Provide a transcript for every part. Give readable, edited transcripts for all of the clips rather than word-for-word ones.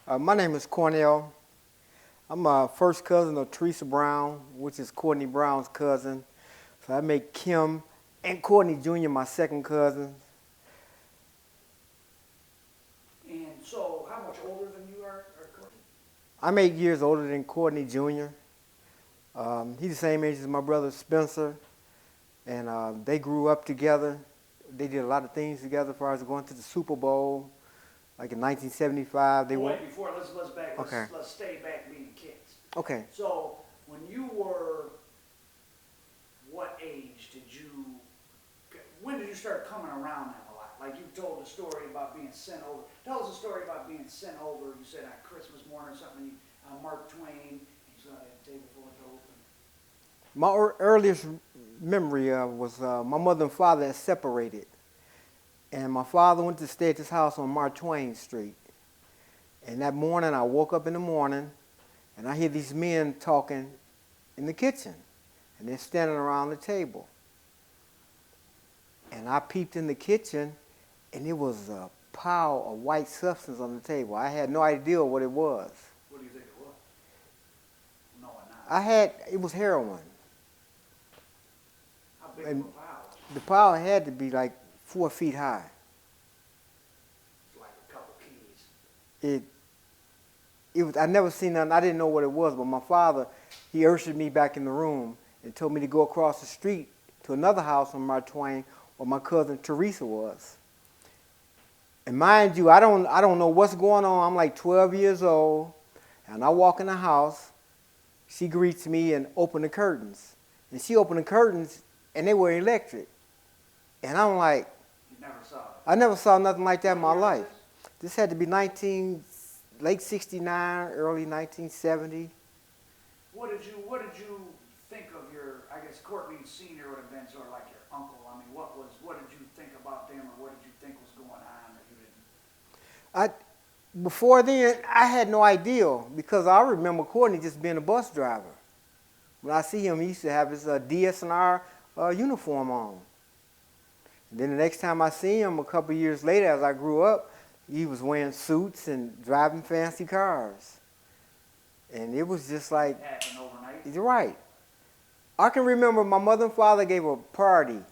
My name is Cornell. I'm a first cousin of Teresa Brown, which is Courtney Brown's cousin. So I make Kim and Courtney Jr. my second cousins. And so, how much older than you are Courtney? I'm 8 years older than Courtney Jr. He's the same age as my brother Spencer, and they grew up together. They did a lot of things together as far as going to the Super Bowl, like in 1975. They Wait, before let's back. Okay. Let's stay back being kids. Okay. So, when you were, what age did you? When did you start coming around them a lot? Like you told the story about being sent over. Tell us a story about being sent over. You said on Christmas morning or something. Mark Twain. He's on a table full of dope. My earliest memory was my mother and father had separated. And my father went to stay at this house on Mark Twain Street. And that morning, I woke up in the morning, and I hear these men talking in the kitchen. And they're standing around the table. And I peeped in the kitchen, and it was a pile of white substance on the table. I had no idea what it was. What do you think it was? No, not. It was heroin. How big And of a pile? the pile had to be like 4 feet high. It's like a couple keys. It was. I never seen nothing. I didn't know what it was, but my father, he ushered me back in the room and told me to go across the street to another house on Mark Twain where my cousin Teresa was. And mind you, I don't know what's going on. I'm like 12 years old, and I walk in the house. She greets me and opened the curtains, and she opened the curtains, and they were electric. And I'm like, You never saw it. I never saw nothing like that in my What year was life. This had to be late 69, early 1970. What did you think of your? I guess Courtney Sr. would have been sort of like your uncle. I mean, what did you think about them, or what did you think was going on that you didn't? Before then, I had no idea because I remember Courtney just being a bus driver. When I see him, he used to have his DSNR uniform on. And then the next time I see him, a couple of years later, as I grew up, he was wearing suits and driving fancy cars. And it was just like, It happened overnight. you're right. I can remember my mother and father gave a party,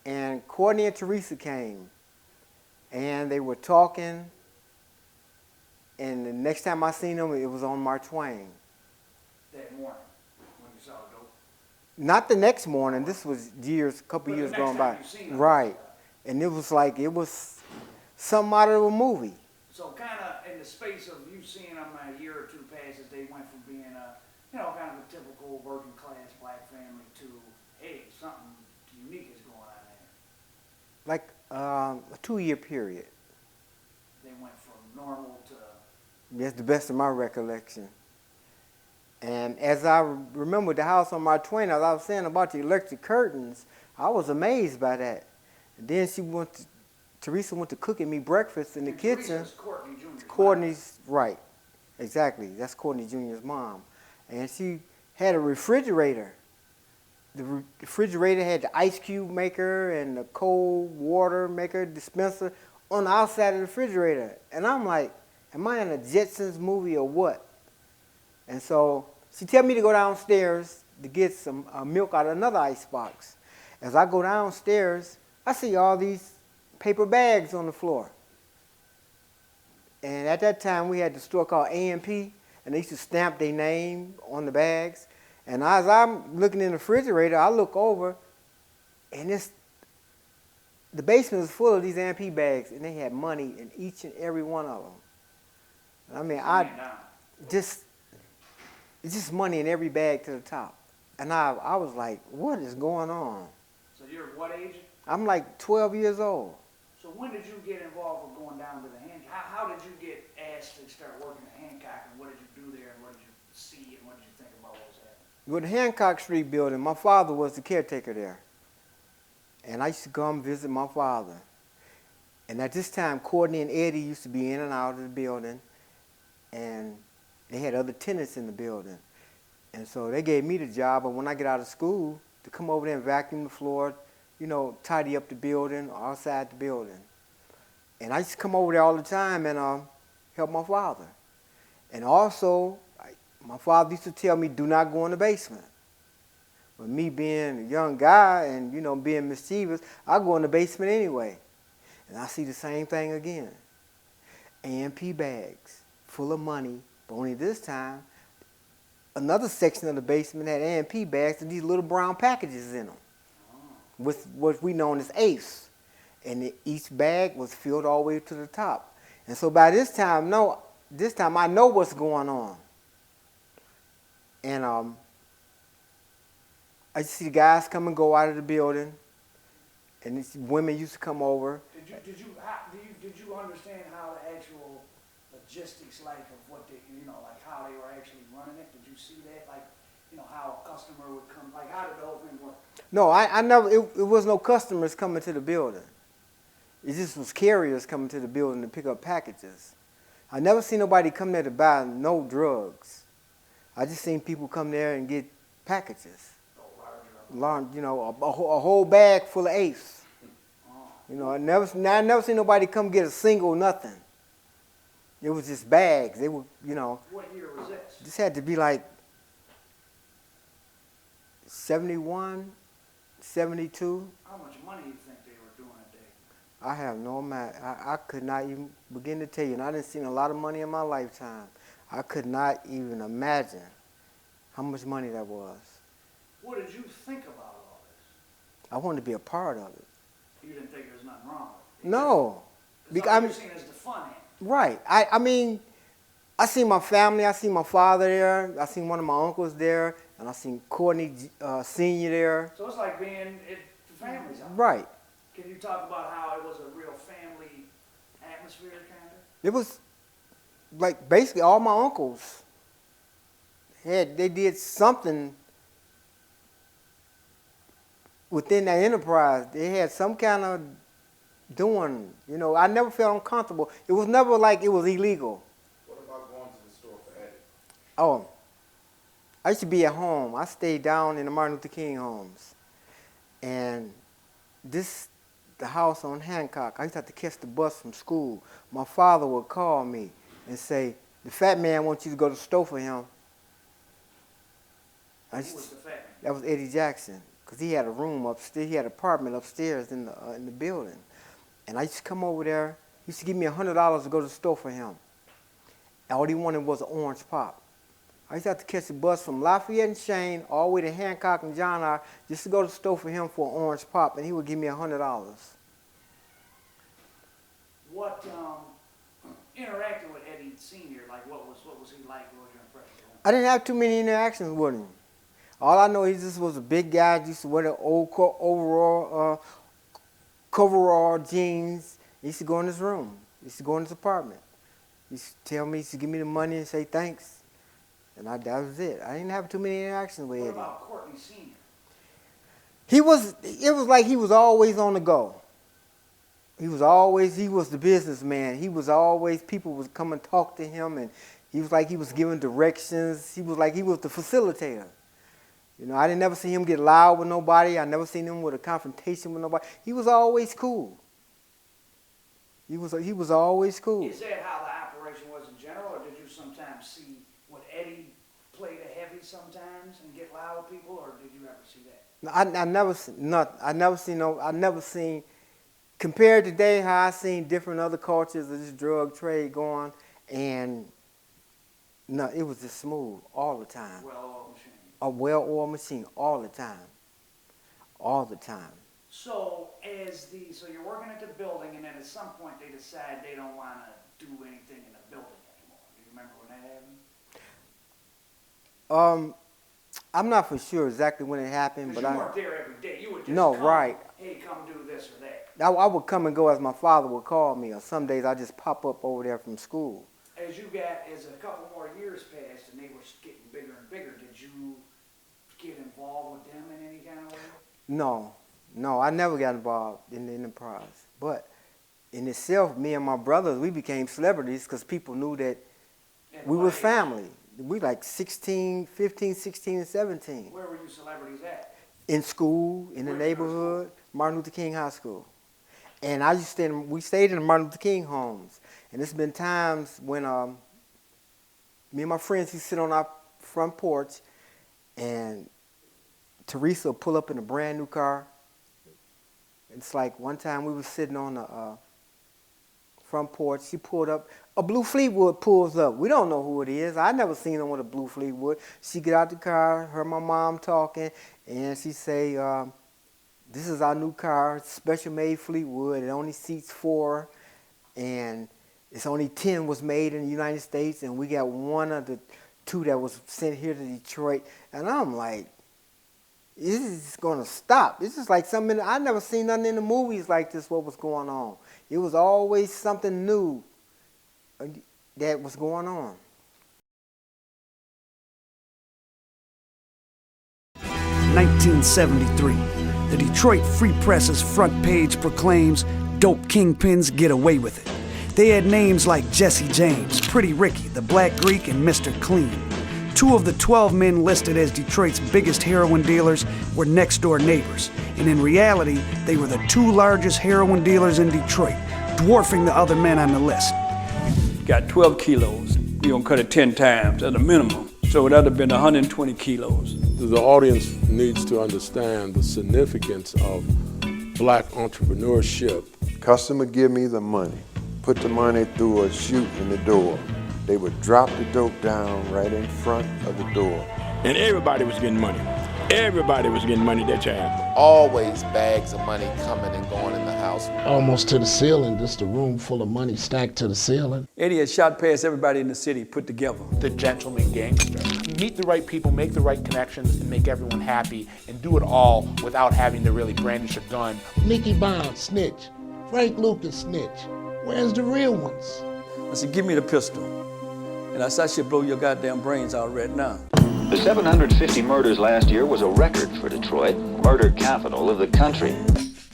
and Courtney and Teresa came, and they were talking, and the next time I seen them, it was on Mark Twain. That morning when you saw the dope. Not the next morning. This was a couple But years the going next by. time you seen them. Right. And it was something out of a movie. So kind of in the space of you seeing them a year or two passes, they went from being kind of a typical working class black family to, hey, something unique is going on there. Like a 2-year period. They went from normal to. That's the best of my recollection. And as I remember the house on Mark Twain, as I was saying about the electric curtains, I was amazed by that. And then Teresa went to cooking me breakfast in the kitchen. Teresa's Courtney Jr.'s Courtney's, right, exactly. That's Courtney Jr.'s mom. And she had a refrigerator. The refrigerator had the ice cube maker and the cold water maker, dispenser on the outside of the refrigerator. And I'm like, am I in a Jetsons movie or what? And so she tell me to go downstairs to get some milk out of another ice box. As I go downstairs, I see all these paper bags on the floor. And at that time, we had the store called A&P, and they used to stamp their name on the bags. And as I'm looking in the refrigerator, I look over, and the basement is full of these A&P bags, and they had money in each and every one of them. And I mean, it's just money in every bag to the top. And I was like, what is going on? So you're what age? I'm like 12 years old. So when did you get involved with going down to the Hancock? How did you get asked to start working at Hancock, and what did you do there, and what did you see, and what did you think about what was happening? With the Hancock Street building, my father was the caretaker there. And I used to come visit my father. And at this time, Courtney and Eddie used to be in and out of the building, and they had other tenants in the building. And so they gave me the job, but when I get out of school, to come over there and vacuum the floor, tidy up the building or outside the building. And I used to come over there all the time, and help my father. And also, my father used to tell me, do not go in the basement. But me being a young guy and, being mischievous, I go in the basement anyway. And I see the same thing again. A&P bags full of money, but only this time, another section of the basement had A&P bags and these little brown packages in them, with what we know as eighths. And each bag was filled all the way to the top. And so by this time I know what's going on. And I used to see the guys come and go out of the building, and these women used to come over. Did you understand how the actual logistics like of what they, like how they were actually running it? Did you see that, like, how a customer would come, like how did the whole thing work? No, I never. It was no customers coming to the building. It just was carriers coming to the building to pick up packages. I never seen nobody come there to buy no drugs. I just seen people come there and get packages. A whole bag full of eighths. I never seen nobody come get a single nothing. It was just bags. They were, What year was this? This had to be like 71, 72. How much money do you think they were doing a day? I have no amount. I could not even begin to tell you. And I didn't see a lot of money in my lifetime. I could not even imagine how much money that was. What did you think about all this? I wanted to be a part of it. You didn't think there was nothing wrong with it? No. Because you're seen as the fun end. Right. I mean, I seen my family. I seen my father there. I seen one of my uncles there. And I seen Courtney Sr. there. So it's like being at the family's house. Right. Can you talk about how it was a real family atmosphere, kind of? It was like basically all my uncles they did something within that enterprise. They had some kind of doing, I never felt uncomfortable. It was never like it was illegal. What about going to the store for Eddie? Oh, I used to be at home. I stayed down in the Martin Luther King homes. And the house on Hancock, I used to have to catch the bus from school. My father would call me and say, the fat man wants you to go to the store for him. Who was the fat man? That was Eddie Jackson, because he had a room upstairs. He had an apartment upstairs in the building. And I used to come over there. He used to give me $100 to go to the store for him. And all he wanted was an orange pop. I used to have to catch the bus from Lafayette and Shane all the way to Hancock and John R. just to go to the store for him for an orange pop, and he would give me $100. What interacting with Eddie Sr., like what was he like? What was your impression of him? I didn't have too many interactions with him. All I know, he just was a big guy. Used to wear the old coverall jeans. He used to go in his room. He used to go in his apartment. He used to tell me, he used to give me the money and say thanks. And that was it. I didn't have too many interactions with Eddie. What about Courtney Sr.? It was like he was always on the go. He was the businessman. People would come and talk to him, and he was like he was giving directions. He was like he was the facilitator. I didn't never see him get loud with nobody. I never seen him with a confrontation with nobody. He was always cool. He was always cool. Is that how the operation was in general, or did you sometimes see would Eddie play the heavy sometimes and get loud with people, or did you ever see that? I never seen compared today how I seen different other cultures of this drug trade going, and no, it was just smooth all the time. Well-oiled machine. A well-oiled machine all the time. All the time. So you're working at the building, and then at some point they decide they don't want to do anything in the building anymore. Do you remember when that happened? I'm not for sure exactly when it happened, but you weren't there every day. You would just right. Hey, come do this or that. I would come and go as my father would call me, or some days I just pop up over there from school. As a couple more years passed and they were getting bigger and bigger, did you get involved with them in any kind of way? No, I never got involved in the enterprise. But in itself, me and my brothers, we became celebrities because people knew that we were family. We like 15, 16, and 17. Where were you celebrities at? In school, in the neighborhood, Martin Luther King High School. And we stayed in the Martin Luther King homes. And there's been times when me and my friends, we sit on our front porch, and Teresa will pull up in a brand new car. It's like one time we were sitting on the front porch. She pulled up. A blue Fleetwood pulls up. We don't know who it is. I never seen her with a blue Fleetwood. She get out the car, heard my mom talking, and she say, this is our new car, special made Fleetwood. It only seats 4, and it's only 10 was made in the United States, and we got one of the 2 that was sent here to Detroit. And I'm like, this is going to stop. This is like something, I never seen nothing in the movies like this, what was going on. It was always something new that was going on. 1973. The Detroit Free Press's front page proclaims, "Dope kingpins get away with it." They had names like Jesse James, Pretty Ricky, the Black Greek, and Mr. Clean. 2 of the 12 men listed as Detroit's biggest heroin dealers were next-door neighbors, and in reality, they were the 2 largest heroin dealers in Detroit, dwarfing the other men on the list. Got 12 kilos. We're gonna cut it 10 times at a minimum. So that'd have been 120 kilos. The audience needs to understand the significance of black entrepreneurship. Customer give me the money, put the money through a chute in the door. They would drop the dope down right in front of the door. And everybody was getting money. Everybody was getting money that time. Always bags of money coming and going in the house. Almost to the ceiling, just a room full of money stacked to the ceiling. Eddie had shot past everybody in the city put together. The gentleman gangster. Meet the right people, make the right connections, and make everyone happy, and do it all without having to really brandish a gun. Nicky Bond, snitch. Frank Lucas, snitch. Where's the real ones? I said, give me the pistol. And I said, I should blow your goddamn brains out right now. The 750 murders last year was a record for Detroit, murder capital of the country.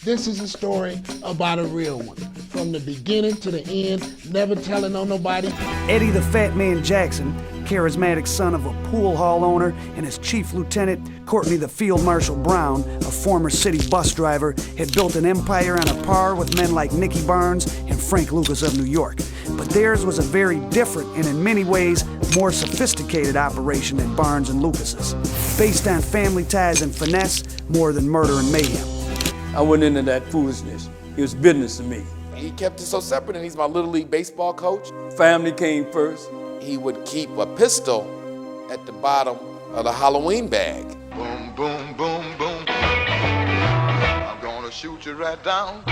This is a story about a real one. From the beginning to the end, never telling on nobody. Eddie the Fat Man Jackson, charismatic son of a pool hall owner, and his chief lieutenant, Courtney the Field Marshal Brown, a former city bus driver, had built an empire on a par with men like Nicky Barnes and Frank Lucas of New York. But theirs was a very different and in many ways more sophisticated operation than Barnes and Lucas's, based on family ties and finesse more than murder and mayhem. I went into that foolishness. It was business to me. He kept it so separate, and he's my Little League baseball coach. Family came first. He would keep a pistol at the bottom of the Halloween bag. Boom, boom, boom, boom. I'm gonna shoot you right down.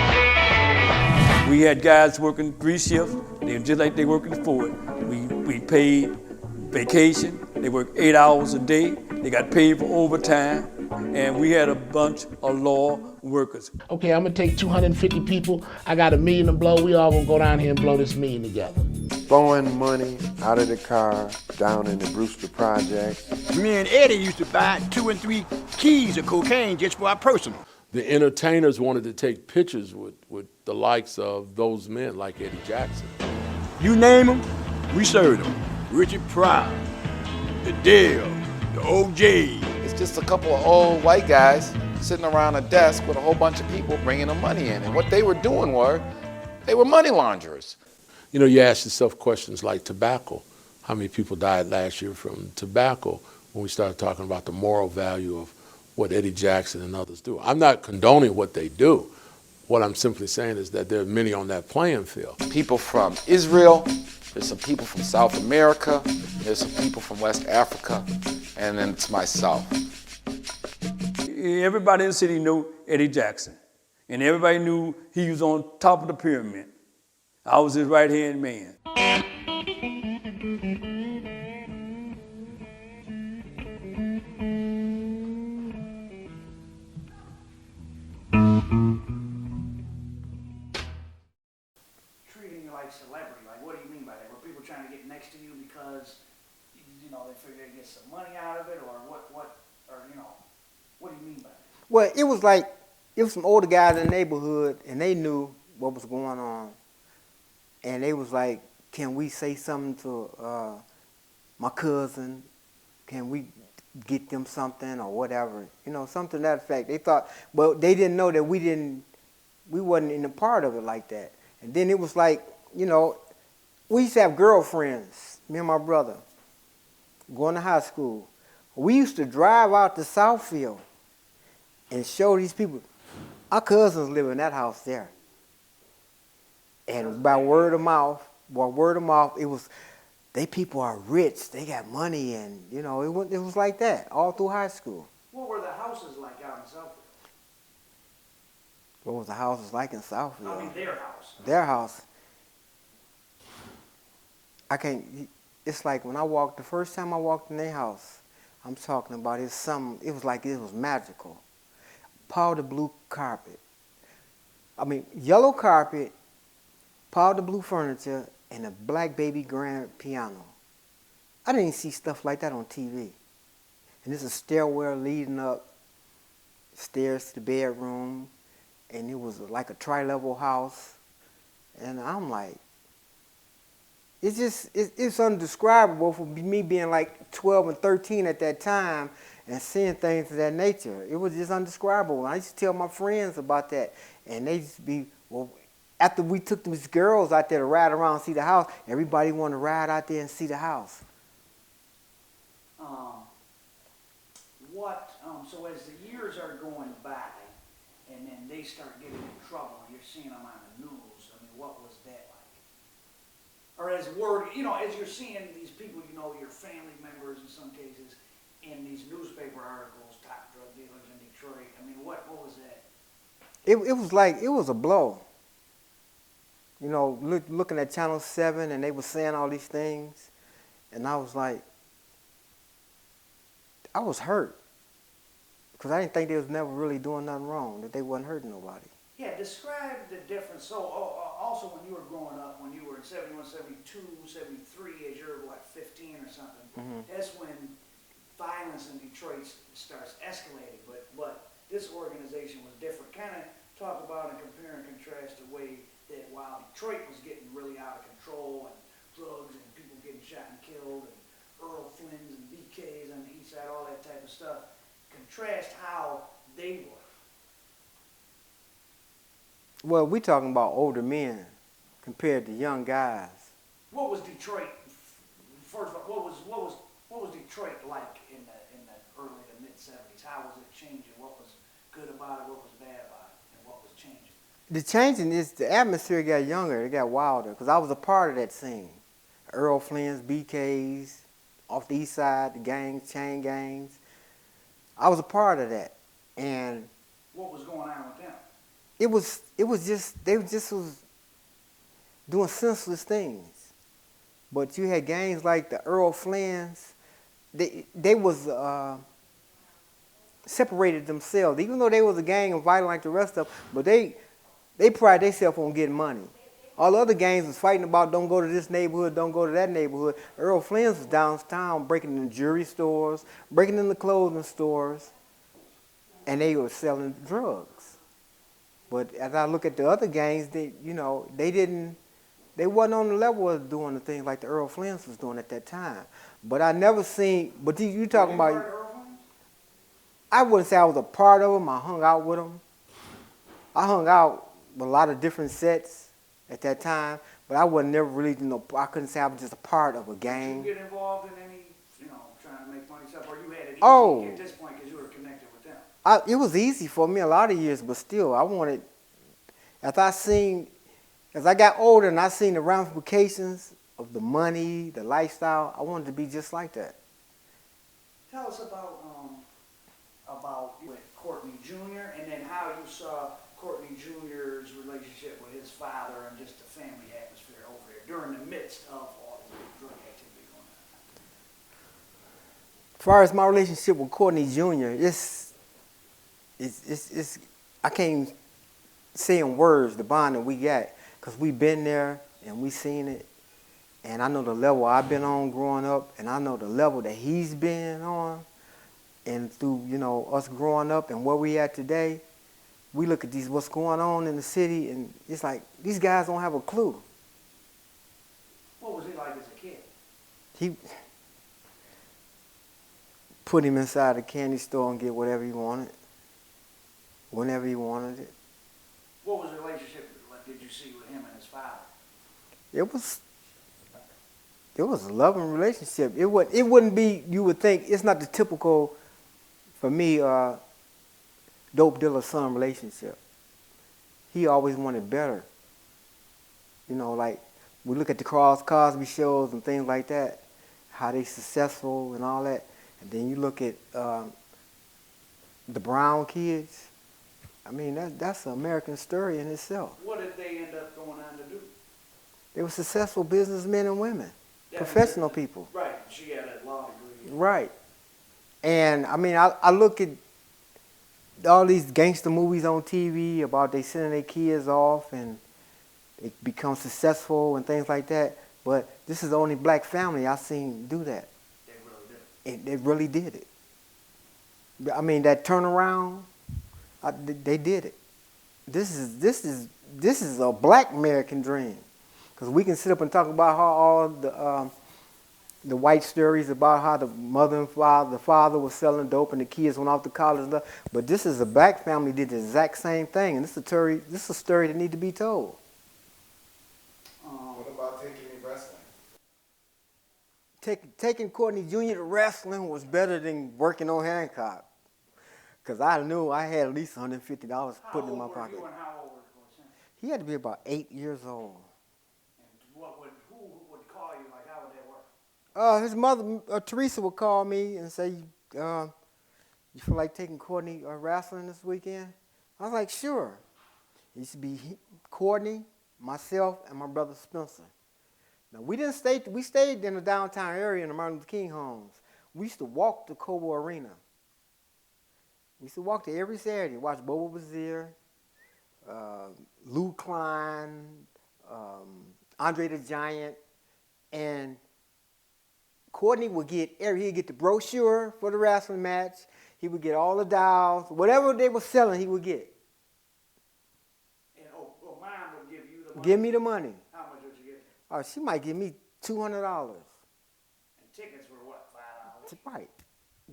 We had guys working 3 shifts. They were just like they working the Ford. We paid vacation. They worked 8 hours a day. They got paid for overtime. And we had a bunch of law workers. Okay, I'm gonna take 250 people. I got $1 million to blow. We all gonna go down here and blow this $1 million together. Throwing money out of the car down in the Brewster Projects. Me and Eddie used to buy 2 and 3 keys of cocaine just for our personal. The entertainers wanted to take pictures with the likes of those men like Eddie Jackson. You name them, we served them. Richard Pryor, the Dale, the OJ. It's just a couple of old white guys sitting around a desk with a whole bunch of people bringing them money in. And what they were doing they were money launderers. You know, you ask yourself questions like tobacco. How many people died last year from tobacco when we started talking about the moral value of what Eddie Jackson and others do? I'm not condoning what they do. What I'm simply saying is that there are many on that playing field. People from Israel, there's some people from South America, there's some people from West Africa, and then it's myself. Everybody in the city knew Eddie Jackson. And everybody knew he was on top of the pyramid. I was his right-hand man. Treating you like celebrity, like what do you mean by that? Were people trying to get next to you because, you know, they figured they'd get some money out of it, or what do you mean by that? Well, it was some older guys in the neighborhood, and they knew what was going on. And they was like, can we say something to my cousin? Can we get them something or whatever? You know, something to that effect. They thought, well, they didn't know that we wasn't in a part of it like that. And then it was like, you know, We used to have girlfriends, me and my brother, going to high school. We used to drive out to Southfield and show these people. Our cousins live in that house there. And by word of mouth, it was, they people are rich, they got money, and you know, it was like that all through high school. What were the houses like out in Southfield? What was the houses like in Southfield? I mean, their house. Their house. I can't, it's like when I walked, the first time I walked in their house, I'm talking about it was like it was magical. Powder blue carpet. I mean, yellow carpet, powder blue furniture, and a black baby grand piano. I didn't see stuff like that on TV. And there's a stairwell leading up, stairs to the bedroom, and it was like a tri-level house. And I'm like, it's undescribable for me being like 12 and 13 at that time and seeing things of that nature. It was just undescribable. I used to tell my friends about that, and they used to be, well, after we took these girls out there to ride around and see the house, everybody wanted to ride out there and see the house. So as the years are going by, and then they start getting in trouble, and you're seeing them on the news, I mean, what was that like? Or as word, you know, as you're seeing these people, you know, your family members in some cases, in these newspaper articles, top drug dealers in Detroit, I mean, what was that? It was like, it was a blow. You know, looking at Channel 7, and they were saying all these things, and I was like, I was hurt. Because I didn't think they was never really doing nothing wrong, that they wasn't hurting nobody. Yeah, describe the difference. So also when you were growing up, when you were in 71, 72, 73, as you're, what, 15 or something, that's when violence in Detroit starts escalating. But this organization was different. Kind of talk about and compare and contrast the way that while Detroit was getting really out of control and drugs and people getting shot and killed and Earl Flynn's and BKs on the east side, all that type of stuff, contrast how they were. Well, we talking about older men compared to young guys. What was Detroit? First of all, what was Detroit like in the early to mid '70s? How was it changing? What was good about it? What was bad about it? And what was changing? The changing is the atmosphere got younger. It got wilder because I was a part of that scene. Earl Flynn's, BKs, off the east side, the gangs, chain gangs. I was a part of that, and what was going on with them? It was just they just was doing senseless things. But you had gangs like the Earl Flynn's. They was separated themselves, even though they was a gang and violent like the rest of them. But they pride themselves on getting money. All the other gangs was fighting about don't go to this neighborhood, don't go to that neighborhood. Earl Flynn's was downtown breaking in jewelry stores, breaking in the clothing stores, and they were selling drugs. But as I look at the other gangs, they wasn't on the level of doing the things like the Earl Flynn's was doing at that time. But I never seen, but you talking about, I wouldn't say I was a part of them. I hung out with them. I hung out with a lot of different sets at that time, but I wasn't never really, I couldn't say I was just a part of a gang. Did you get involved in any, trying to make money stuff, or you had it easy at this point because you were connected with them? It was easy for me a lot of years, but still, I wanted, as I got older and I seen the ramifications of the money, the lifestyle, I wanted to be just like that. Tell us about with Courtney Jr. and then how you saw Courtney Jr.'s relationship with his father and just the family atmosphere over there during the midst of all the drug activity going on. As far as my relationship with Courtney Jr., it's I can't say in words the bond that we got, because we've been there and we seen it, and I know the level I've been on growing up, and I know the level that he's been on, and through us growing up and where we at today, we look at what's going on in the city, and it's like these guys don't have a clue. What was he like as a kid? He put him inside a candy store and get whatever he wanted, whenever he wanted it. What was the relationship like did you see with him and his father? It was It was a loving relationship. It wouldn't be, you would think, it's not the typical, for me, dope dealer son relationship. He always wanted better. You know, like, we look at the Cosby shows and things like that, how they successful and all that. And then you look at the Brown kids. I mean, that's an American story in itself. What did they end up going on to do? They were successful businessmen and women, professional people. Right. She had a law degree. Right. And, I mean, I look at all these gangster movies on TV about they sending their kids off and they become successful and things like that. But this is the only black family I've seen do that. They really did. They really did it. I mean, that turnaround, they did it. This is a black American dream, because we can sit up and talk about how all the white stories about how the mother and the father was selling dope and the kids went off to college and stuff. But this is a black family did the exact same thing, and this is a story that needs to be told. What about taking me wrestling? Taking Courtney Jr. to wrestling was better than working on Hancock. Because I knew I had at least $150 put in my pocket. How old were you and how old were you? He had to be about 8 years old. And who would call you? Like, how would that work? His mother, Teresa, would call me and say, you feel like taking Courtney wrestling this weekend? I was like, sure. It used to be Courtney, myself, and my brother Spencer. Now, we stayed in the downtown area in the Martin Luther King homes. We used to walk to Cobo Arena. We used to walk there every Saturday, watch Bobo Bazier, Lou Klein, Andre the Giant, and Courtney would he'd get the brochure for the wrestling match. He would get all the dolls, whatever they were selling, he would get. And mom would give you the money? Give me the money. How much would you give? Oh, she might give me $200. And tickets were what, $5? Right.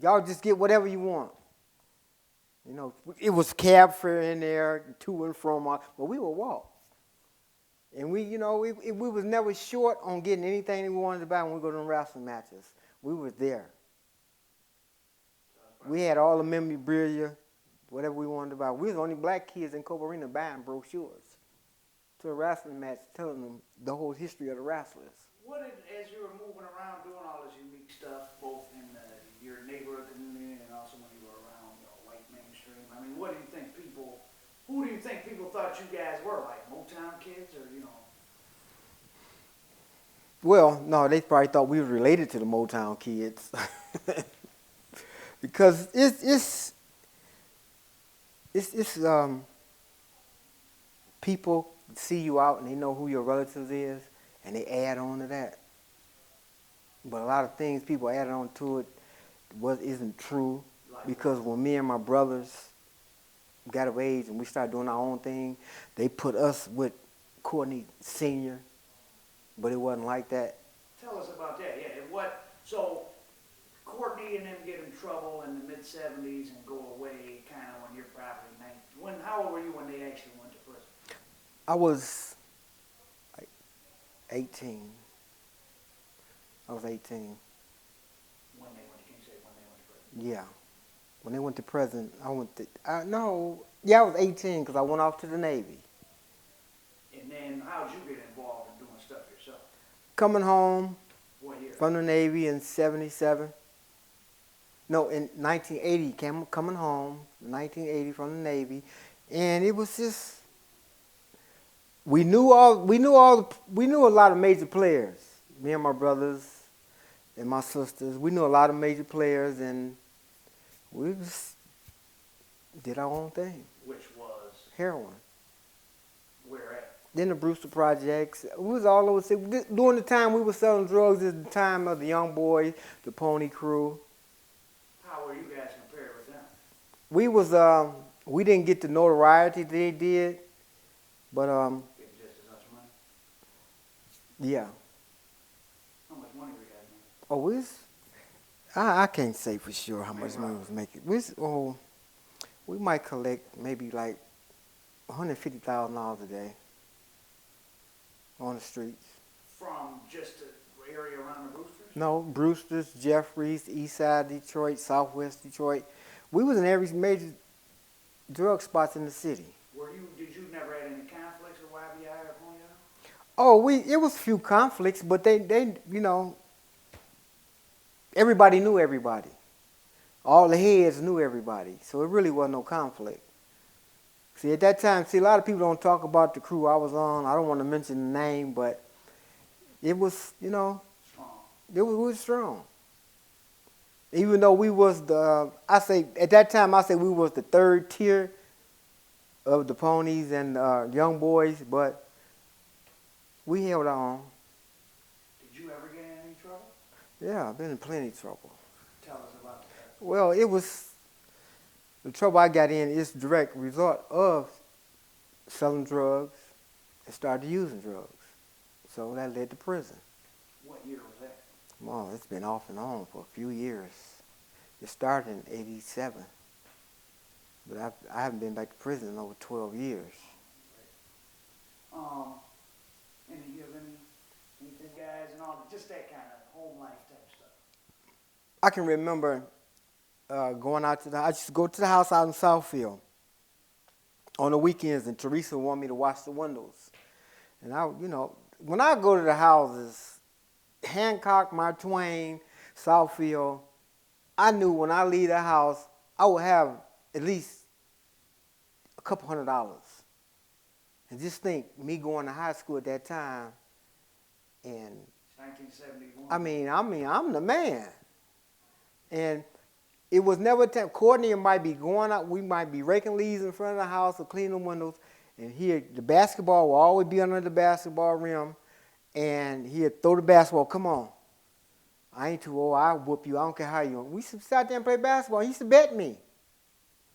Y'all just get whatever you want. You know, it was cab fare in there, to and from, but we would walk. And we was never short on getting anything we wanted to buy when we go to the wrestling matches. We were there. We had all the memorabilia, whatever we wanted to buy. We was the only black kids in Cobo Arena buying brochures to a wrestling match, telling them the whole history of the wrestlers. As you were moving around doing all this unique stuff, both in your neighborhood community and also when you were around white mainstream, I mean, who do you think people thought you guys were, like Motown kids or, Well, no, they probably thought we were related to the Motown kids. Because it's people see you out and they know who your relatives is and they add on to that. But a lot of things people added on to it isn't true, because when me and my brothers got of age and we started doing our own thing, they put us with Courtney Sr., but it wasn't like that. Tell us about that, yeah. So Courtney and them get in trouble in the mid-'70s and go away kind of when you're probably 19. How old were you when they actually went to prison? I was like 18. I was 18. When they went to prison? Yeah. When they went to prison, I was 18 because I went off to the Navy. And then how'd you get involved in doing stuff yourself? Coming home What year? from the Navy in 77. No, in 1980, coming home, 1980 from the Navy, and it was just, we knew a lot of major players. Me and my brothers and my sisters, we knew a lot of major players, and we just did our own thing. Which was? Heroin. Where at? Then the Brewster Projects. We was all over. During the time we were selling drugs, is the time of the Young Boys, the Pony Crew. How were you guys compared with them? We didn't get the notoriety they did, but Getting just as much money? yeah. How much money were you guys making? I can't say for sure how much money we was making. We might collect maybe like $150,000 a day on the streets. From just the area around No, Brewster's, Jeffries, East Side Detroit, Southwest Detroit. We was in every major drug spots in the city. Did you never had any conflicts with YBI or Cornell? Oh, it was a few conflicts, but they everybody knew everybody. All the heads knew everybody, so it really wasn't no conflict. See, at that time, a lot of people don't talk about the crew I was on. I don't want to mention the name, but it was, Strong. it was strong. Even though we was at that time, I say we was the third tier of the ponies and young boys, but we held on. Did you ever get in any trouble? Yeah, I've been in plenty of trouble. Tell us about that. Well, the trouble I got in is direct result of selling drugs and started using drugs. So that led to prison. What year was that? Well, it's been off and on for a few years. It started in '87. But I haven't been back to prison in over 12 years. Any of anything, guys, and all, just that kind of home life type stuff? I can remember going out I used to go to the house out in Southfield on the weekends, and Teresa wanted me to watch the windows. And when I go to the houses, Hancock, Mark Twain, Southfield, I knew when I leave the house, I would have at least a couple $100. And just think, me going to high school at that time, and 1971. I'm the man. And it was never time. Courtney might be going out, we might be raking leaves in front of the house or cleaning the windows, and the basketball will always be under the basketball rim, and he'd throw the basketball, come on. I ain't too old, I'll whoop you, I don't care how you want. We used to sit out there and play basketball. He used to bet me.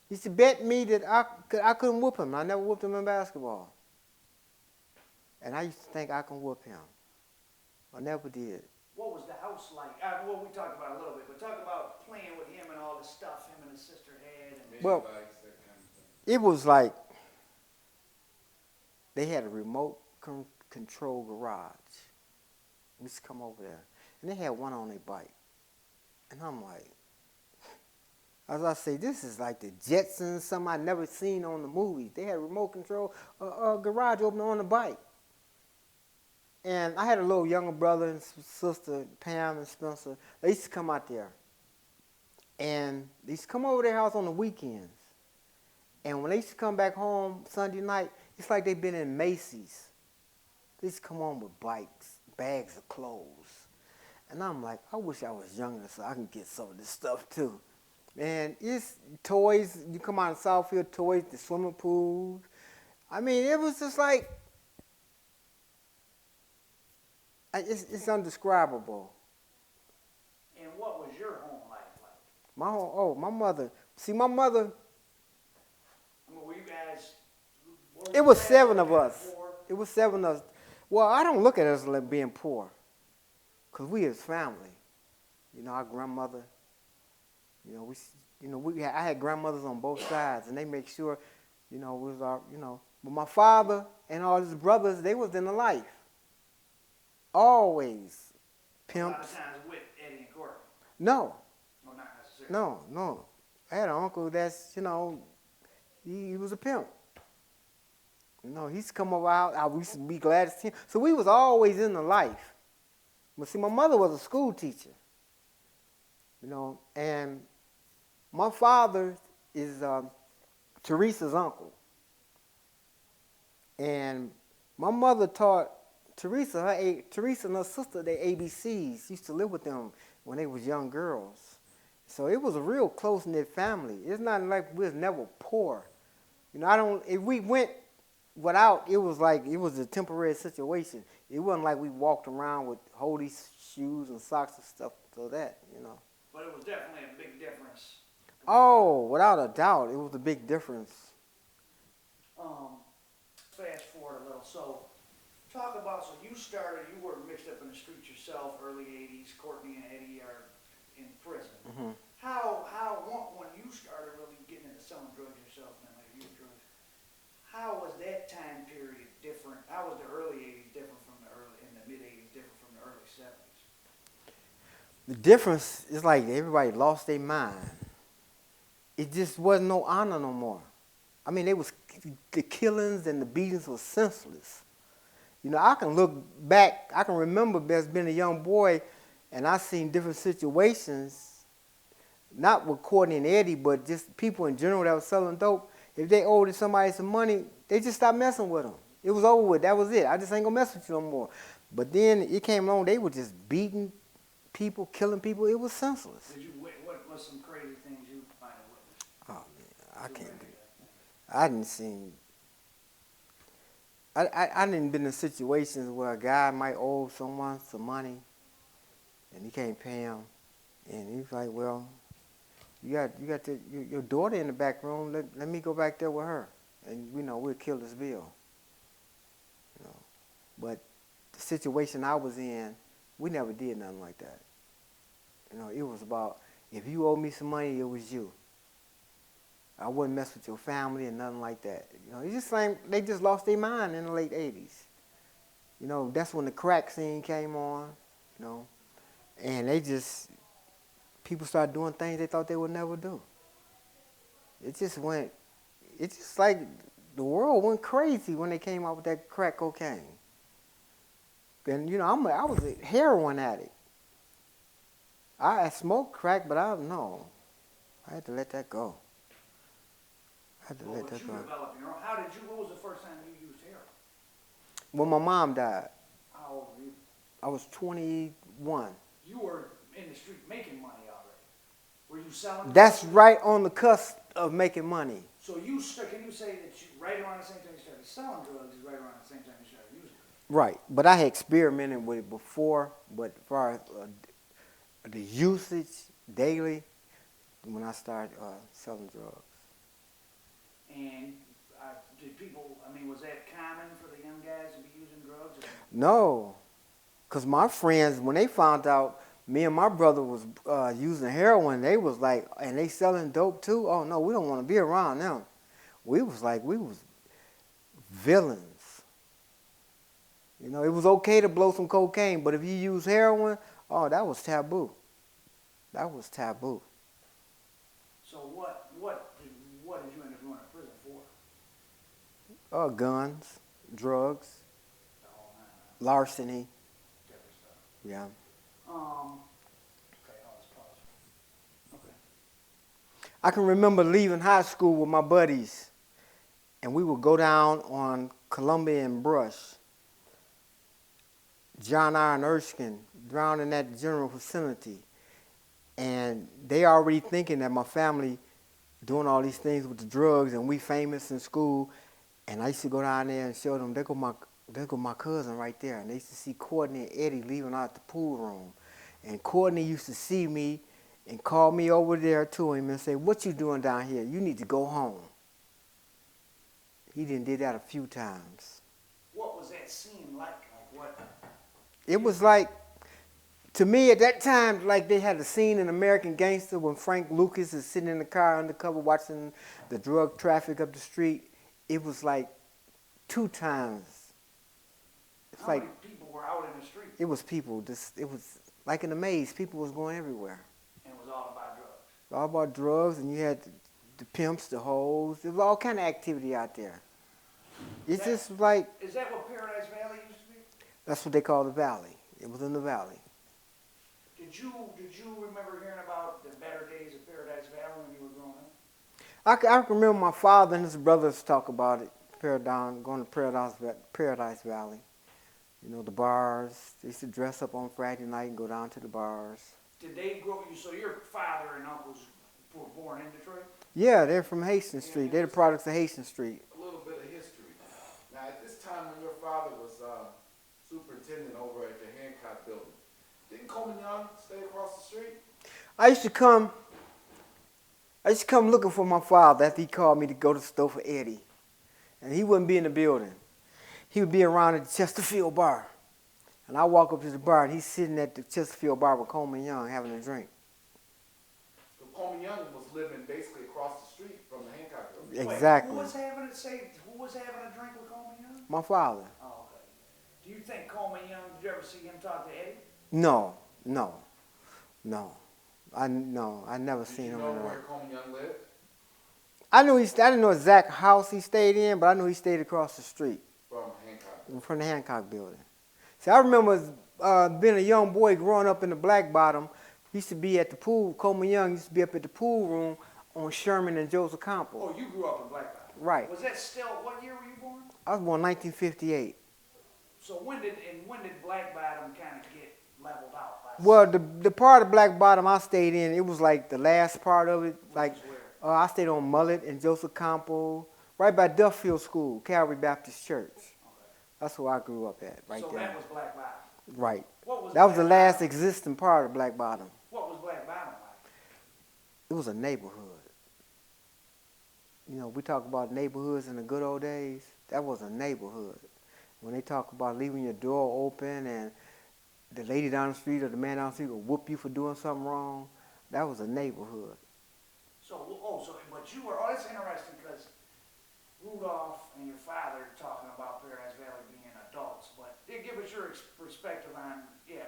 He used to bet me that I couldn't whoop him. I never whooped him in basketball. And I used to think I can whoop him. I never did. What was the house like? Well, we talked about it a little bit, but talk about playing with him and all the stuff him and his sister had. And Well, it was like they had a remote control garage. We used to come over there. And they had one on their bike. And I'm like, as I say, this is like the Jetsons, something I never seen on the movies. They had a remote control garage opener on the bike. And I had a little younger brother and sister, Pam and Spencer. They used to come out there. And they used to come over their house on the weekends. And when they used to come back home Sunday night, it's like they've been in Macy's. They used to come home with bikes, bags of clothes. And I'm like, I wish I was younger so I can get some of this stuff too. And it's toys. You come out in Southfield, toys, the swimming pools. I mean, it was just like, it's undescribable. And what was your home life like? My mother. See, my mother. Were you guys? It was 7 of us. It was 7 of us. Well, I don't look at us like being poor, cause we as family. Our grandmother. I had grandmothers on both sides, and they make sure, was our, But my father and all his brothers, they was in the life. Always pimps. A lot of times with Eddie and Courtney. No. Well, not necessarily. No. I had an uncle that's, he was a pimp. He used to come over out. I used to be glad to see him. So we was always in the life. But see, my mother was a school teacher. And my father is Teresa's uncle. And my mother taught Teresa and her sister, their ABCs, used to live with them when they was young girls. So it was a real close-knit family. It's not like we was never poor. If we went without, it was a temporary situation. It wasn't like we walked around with holy shoes and socks and stuff to that, But it was definitely a big difference. Oh, without a doubt, it was a big difference. Fast forward a little. So you were mixed up in the streets yourself, early 80s. Courtney and Eddie are in prison. Mm-hmm. When you started really getting into selling drugs yourself and like using drugs, how was that time period different? How was the early 80s different from the mid 80s different from the early 70s? The difference is like everybody lost their mind. It just wasn't no honor no more. I mean, the killings and the beatings were senseless. You know, I can look back, I can remember as being a young boy, and I seen different situations, not with Courtney and Eddie, but just people in general that was selling dope. If they owed somebody some money, they just stopped messing with them. It was over with. That was it. I just ain't gonna mess with you no more. But then it came along, they were just beating people, killing people. It was senseless. What was some crazy things you might have witnessed? Oh man, I can't do it. I didn't see. I didn't been in situations where a guy might owe someone some money, and he can't pay him, and he's like, "Well, you got your daughter in the back room. Let me go back there with her, and we'll kill this bill." You know, but the situation I was in, we never did nothing like that. You know, it was about if you owe me some money, it was you. I wouldn't mess with your family and nothing like that. You know, it's just like they just lost their mind in the late 80s. You know, that's when the crack scene came on, you know, and people started doing things they thought they would never do. It's just like the world went crazy when they came out with that crack cocaine. And, I was a heroin addict. I smoked crack, but I had to let that go. But you developed your own. What was the first time you used heroin? When my mom died. How old were you? I was 21. You were in the street making money already. Were you selling? That's right on the cusp of making money. So can you say that right around the same time you started selling drugs is right around the same time you started using it? Right, but I had experimented with it before, but as far as the usage daily, when I started selling drugs. And was that common for the young guys to be using drugs? No, because my friends, when they found out me and my brother was using heroin, they was like, and they selling dope too? Oh, no, we don't want to be around them. We was villains. You know, it was okay to blow some cocaine, but if you use heroin, oh, that was taboo. That was taboo. So what did you end up going to prison for? Guns, drugs, larceny. Different stuff. Yeah. Okay, let's pause. Okay. I can remember leaving high school with my buddies, and we would go down on Columbia and Brush, John Iron Erskine, down in that general vicinity. And they already thinking that my family doing all these things with the drugs, and we famous in school. And I used to go down there and show them, there go my cousin right there. And they used to see Courtney and Eddie leaving out the pool room. And Courtney used to see me and call me over there to him and say, "What you doing down here? You need to go home." He did that a few times. What was that scene like? It was like, to me at that time, like they had a scene in American Gangster when Frank Lucas is sitting in the car undercover watching the drug traffic up the street. It was like 2 times. It's How many people were out in the street? It was people. It was like in a maze. People was going everywhere. And it was all about drugs. All about drugs, and you had the pimps, the hoes. There was all kind of activity out there. It's just like. Is that what Paradise Valley used to be? That's what they call the valley. It was in the valley. Did you remember hearing about the better days of Paradise Valley when you were growing up? I can remember my father and his brothers talk about it. Going to Paradise Valley. You know, the bars. They used to dress up on Friday night and go down to the bars. Did they grow you? So your father and uncles were born in Detroit? Yeah, they're from Hastings Street. They're the products of Hastings Street. A little bit of history. Now, at this time when your father was superintendent over at the Hancock building, didn't Coleman Young stay across the street? I used to come looking for my father after he called me to go to the store for Eddie. And he wouldn't be in the building. He would be around at the Chesterfield bar. And I walk up to the bar, and he's sitting at the Chesterfield bar with Coleman Young having a drink. So Coleman Young was living basically across the street from the Hancock building. Exactly. Wait, who was having a drink with Coleman Young? My father. Oh, okay. Do you think Coleman Young, did you ever see him talk to Eddie? No. No, I never seen Did you him. know in where there. Coleman Young lived? I didn't know exact house he stayed in, but I knew he stayed across the street From Hancock. from the Hancock building. See, I remember being a young boy growing up in the Black Bottom. He used to be at the pool. Coleman Young used to be up at the pool room on Sherman and Joseph Campo. Oh, you grew up in Black Bottom. Right. Was that still, what year were you born? I was born 1958. So when did Black Bottom kind of get leveled out? Well, the part of Black Bottom I stayed in, it was like the last part of it. Like, I stayed on Mullet and Joseph Campo, right by Duffield School, Calvary Baptist Church. Okay. That's where I grew up at, right there. So that was Black Bottom. Right. What that was the last existing part of Black Bottom. What was Black Bottom like? It was a neighborhood. You know, we talk about neighborhoods in the good old days. That was a neighborhood. When they talk about leaving your door open and the lady down the street or the man down the street will whoop you for doing something wrong, that was a neighborhood. But you were, that's interesting because Rudolph and your father talking about Paradise Valley being adults, but give us your perspective on,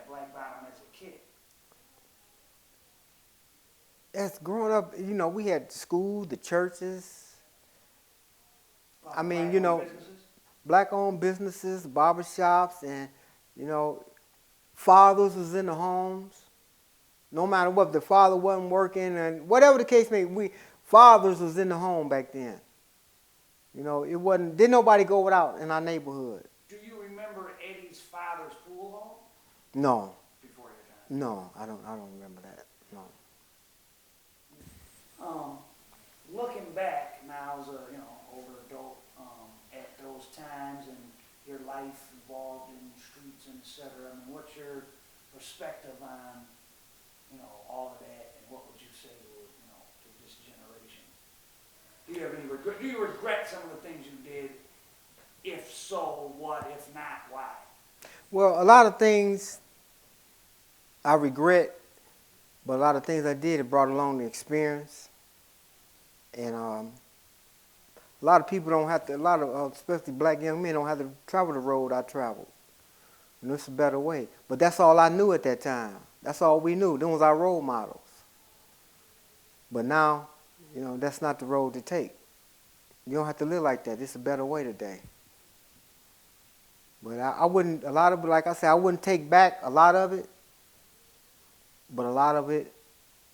Black Bottom as a kid. As growing up, you know, we had school, the churches. I mean, you know, black-owned businesses, barbershops, and, you know, fathers was in the homes. No matter what, the father wasn't working, and whatever the case may be, fathers was in the home back then. You know, didn't nobody go without in our neighborhood. Do you remember Eddie's father's pool hall? No. Before your time? No, I don't remember that. No. Looking back now as a older adult at those times and your life involved in streets and et cetera, I mean, what's your perspective on all of that, and what would you say to this generation? Do you have any regret? Do you regret some of the things you did? If so, what? If not, why? Well, a lot of things I regret, but a lot of things I did, it brought along the experience. And a lot of people don't have to, especially black young men, don't have to travel the road I traveled. And it's a better way. But that's all I knew at that time. That's all we knew. Them was our role models. But now, that's not the road to take. You don't have to live like that. It's a better way today. But I wouldn't, a lot of it, like I said, I wouldn't take back a lot of it. But a lot of it,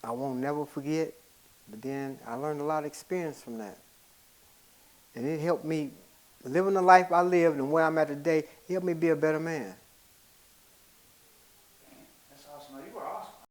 I won't never forget. But then I learned a lot of experience from that. And it helped me, living the life I lived and where I'm at today, it helped me be a better man.